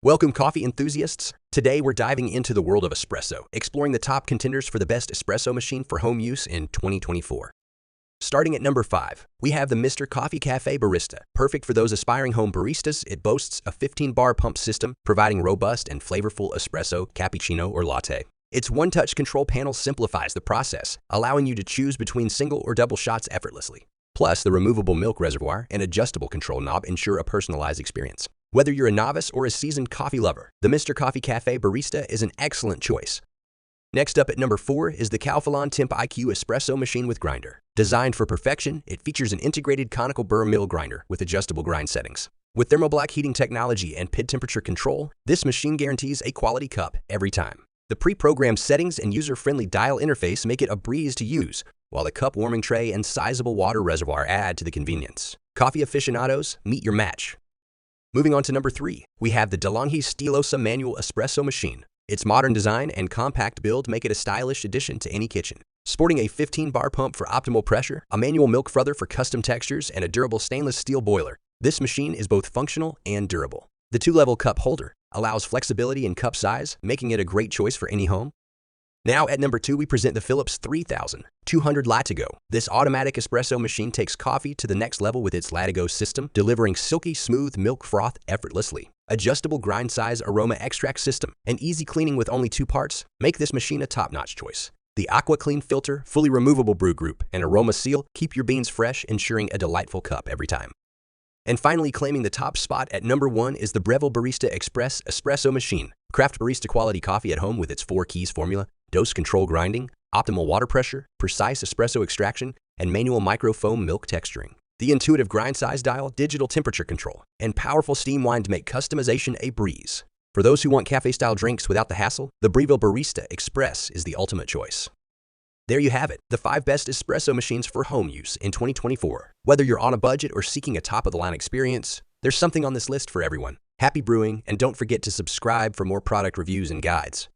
Welcome, coffee enthusiasts. Today we're diving into the world of espresso, exploring the top contenders for the best espresso machine for home use in 2024. Starting at number 5, we have the Mr. Coffee Cafe Barista. Perfect for those aspiring home baristas, it boasts a 15-bar pump system, providing robust and flavorful espresso, cappuccino, or latte. Its one-touch control panel simplifies the process, allowing you to choose between single or double shots effortlessly. Plus, the removable milk reservoir and adjustable control knob ensure a personalized experience. Whether you're a novice or a seasoned coffee lover, the Mr. Coffee Cafe Barista is an excellent choice. Next up at number 4 is the Calphalon Temp IQ Espresso Machine with Grinder. Designed for perfection, it features an integrated conical burr mill grinder with adjustable grind settings. With thermoblock heating technology and PID temperature control, this machine guarantees a quality cup every time. The pre-programmed settings and user-friendly dial interface make it a breeze to use, while the cup warming tray and sizable water reservoir add to the convenience. Coffee aficionados, meet your match. Moving on to number 3, we have the DeLonghi Stilosa Manual Espresso Machine. Its modern design and compact build make it a stylish addition to any kitchen. Sporting a 15-bar pump for optimal pressure, a manual milk frother for custom textures, and a durable stainless steel boiler, this machine is both functional and durable. The 2-level cup holder allows flexibility in cup size, making it a great choice for any home. Now at number 2, we present the Philips 3200 Latigo. This automatic espresso machine takes coffee to the next level with its Latigo system, delivering silky smooth milk froth effortlessly. Adjustable grind size aroma extract system and easy cleaning with only 2 parts make this machine a top-notch choice. The AquaClean filter, fully removable brew group, and aroma seal keep your beans fresh, ensuring a delightful cup every time. And finally, claiming the top spot at number 1 is the Breville Barista Express Espresso Machine. Craft barista quality coffee at home with its 4 keys formula, dose control grinding, optimal water pressure, precise espresso extraction, and manual microfoam milk texturing. The intuitive grind size dial, digital temperature control, and powerful steam wind make customization a breeze. For those who want cafe-style drinks without the hassle, the Breville Barista Express is the ultimate choice. There you have it, the 5 best espresso machines for home use in 2024. Whether you're on a budget or seeking a top-of-the-line experience, there's something on this list for everyone. Happy brewing, and don't forget to subscribe for more product reviews and guides.